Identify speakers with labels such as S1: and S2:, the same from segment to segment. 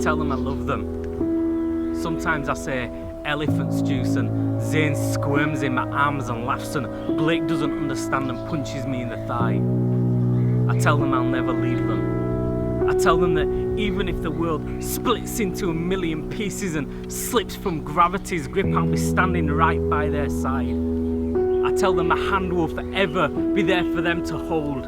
S1: tell them I love them. Sometimes I say elephant's juice and Zane squirms in my arms and laughs and Blake doesn't understand and punches me in the thigh. I tell them I'll never leave them. I tell them that even if the world splits into a million pieces and slips from gravity's grip, I'll be standing right by their side. I tell them my hand will forever be there for them to hold.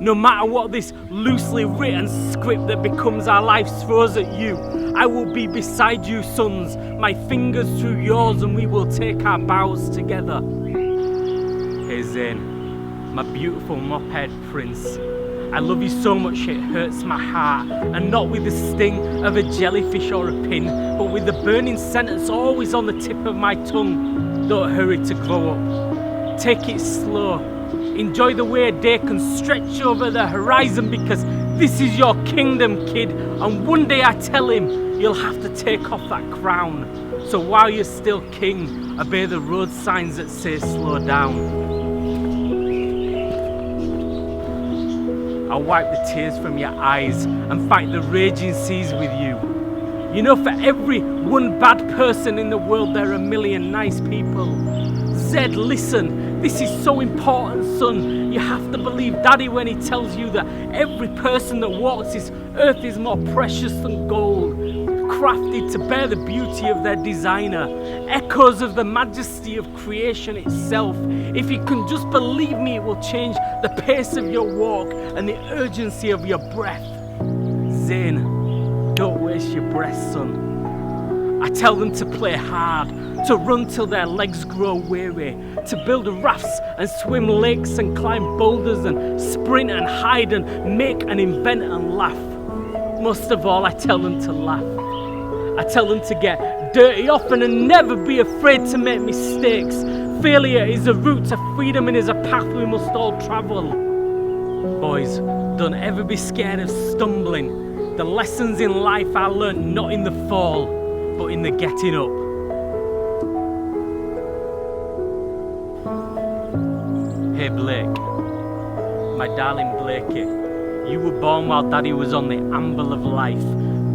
S1: No matter what this loosely written script that becomes our lives throws at you, I will be beside you, sons, my fingers through yours, and we will take our bows together. Hey Zane, my beautiful mophead prince, I love you so much it hurts my heart, and not with the sting of a jellyfish or a pin, but with the burning sentence always on the tip of my tongue. Don't hurry to grow up. Take it slow. Enjoy the way a day can stretch over the horizon, because this is your kingdom, kid, and one day I tell him you'll have to take off that crown. So while you're still king, obey the road signs that say slow down. I'll wipe the tears from your eyes and fight the raging seas with you. You know, for every one bad person in the world, there are a million nice people. Zed, listen, this is so important, son. You have to believe Daddy when he tells you that every person that walks this earth is more precious than gold, crafted to bear the beauty of their designer, echoes of the majesty of creation itself. If you can just believe me, it will change the pace of your walk and the urgency of your breath. Zane, don't waste your breath, son. I tell them to play hard, to run till their legs grow weary, to build rafts and swim lakes and climb boulders and sprint and hide and make and invent and laugh. Most of all, I tell them to laugh. I tell them to get dirty often and never be afraid to make mistakes. Failure is a route to freedom and is a path we must all travel. Boys, don't ever be scared of stumbling. The lessons in life I learned not in the fall, but in the getting up. Hey Blake, my darling Blakey, you were born while Daddy was on the amble of life.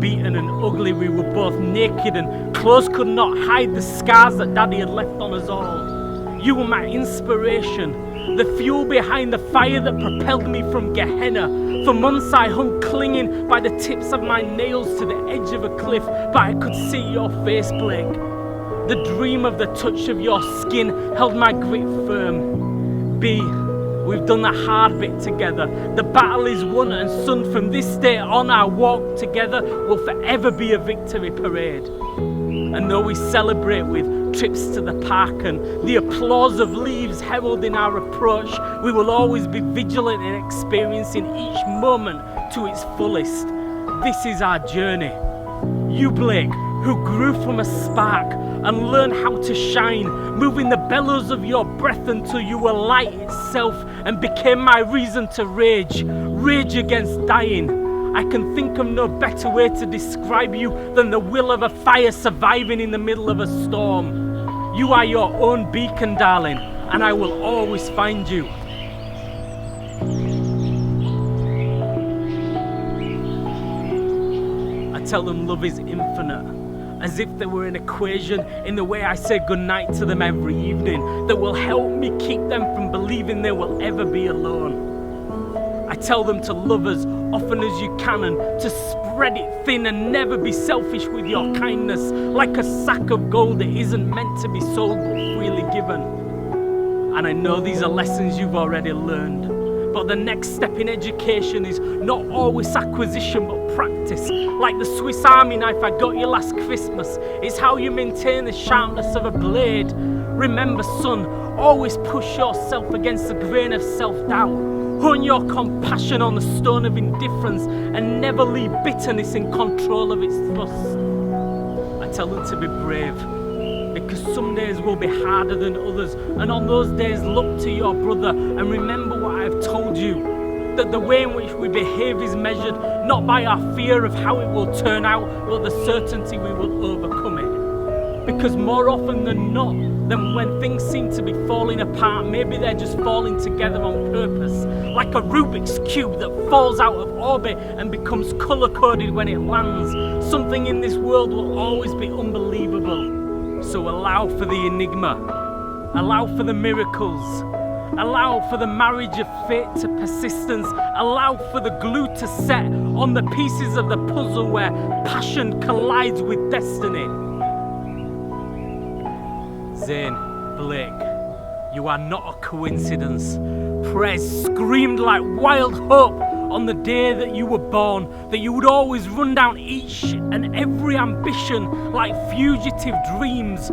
S1: Beaten and ugly, we were both naked and clothes could not hide the scars that Daddy had left on us all. You were my inspiration, the fuel behind the fire that propelled me from Gehenna. For months I hung clinging by the tips of my nails to the edge of a cliff, but I could see your face, Blake. The dream of the touch of your skin held my grip firm. B, we've done the hard bit together. The battle is won, and son, from this day on our walk together will forever be a victory parade. And though we celebrate with trips to the park and the applause of leaves heralding our approach, we will always be vigilant in experiencing each moment to its fullest. This is our journey. You, Blake, who grew from a spark and learned how to shine, moving the bellows of your breath until you were light itself and became my reason to rage against dying. I can think of no better way to describe you than the will of a fire surviving in the middle of a storm. You are your own beacon, darling, and I will always find you. I tell them love is infinite, as if they were an equation in the way I say goodnight to them every evening that will help me keep them from believing they will ever be alone. I tell them to love as often as you can and to spread it thin and never be selfish with your kindness, like a sack of gold that isn't meant to be sold but freely given. And I know these are lessons you've already learned, but the next step in education is not always acquisition but practice. Like the Swiss Army knife I got you last Christmas, it's how you maintain the sharpness of a blade. Remember, son, always push yourself against the grain of self-doubt. Hone your compassion on the stone of indifference and never leave bitterness in control of its thrust. I tell them to be brave, because some days will be harder than others, and on those days look to your brother and remember what I have told you, that the way in which we behave is measured not by our fear of how it will turn out, but the certainty we will overcome it. Because more often than not, then when things seem to be falling apart, maybe they're just falling together on purpose, like a Rubik's Cube that falls out of orbit and becomes colour-coded when it lands. Something in this world will always be unbelievable. So allow for the enigma, allow for the miracles, allow for the marriage of fate to persistence, allow for the glue to set on the pieces of the puzzle where passion collides with destiny. Zane, Blake, you are not a coincidence. Prez screamed like wild hope on the day that you were born, that you would always run down each and every ambition like fugitive dreams.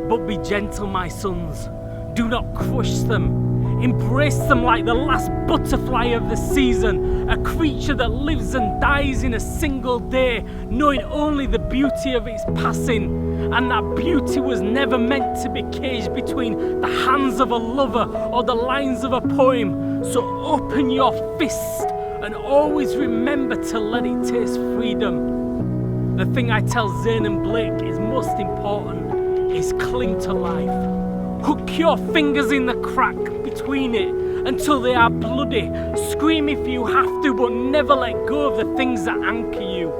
S1: But be gentle, my sons. Do not crush them. Embrace them like the last butterfly of the season, a creature that lives and dies in a single day, knowing only the beauty of its passing. And that beauty was never meant to be caged between the hands of a lover or the lines of a poem. So open your fist and always remember to let it taste freedom. The thing I tell Zane and Blake is most important is cling to life. Hook your fingers in the crack between it until they are bloody. Scream if you have to, but never let go of the things that anchor you.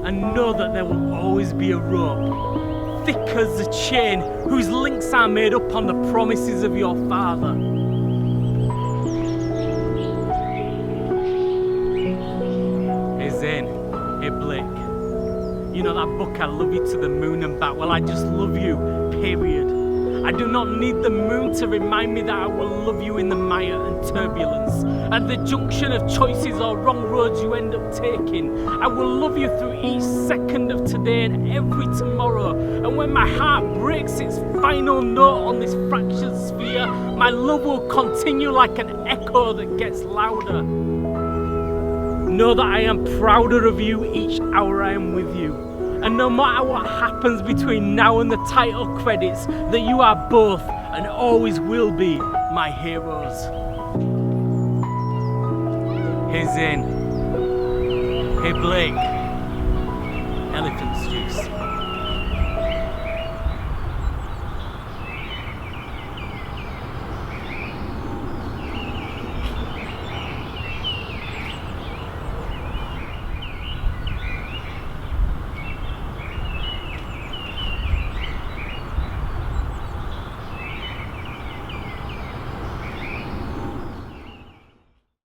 S1: And know that there will always be a rope, thick as a chain, whose links are made up on the promises of your father. Hey Zane, hey Blake, you know that book, I Love You to the Moon and Back? Well, I just love you, period. I do not need the moon to remind me that I will love you in the mire and turbulence, at the junction of choices or wrong roads you end up taking. I will love you through each second of today and every tomorrow. And when my heart breaks its final note on this fractured sphere, my love will continue like an echo that gets louder. Know that I am prouder of you each hour I am with you. And no matter what happens between now and the title credits, that you are both and always will be my heroes. Hey Zane. Hey Blake.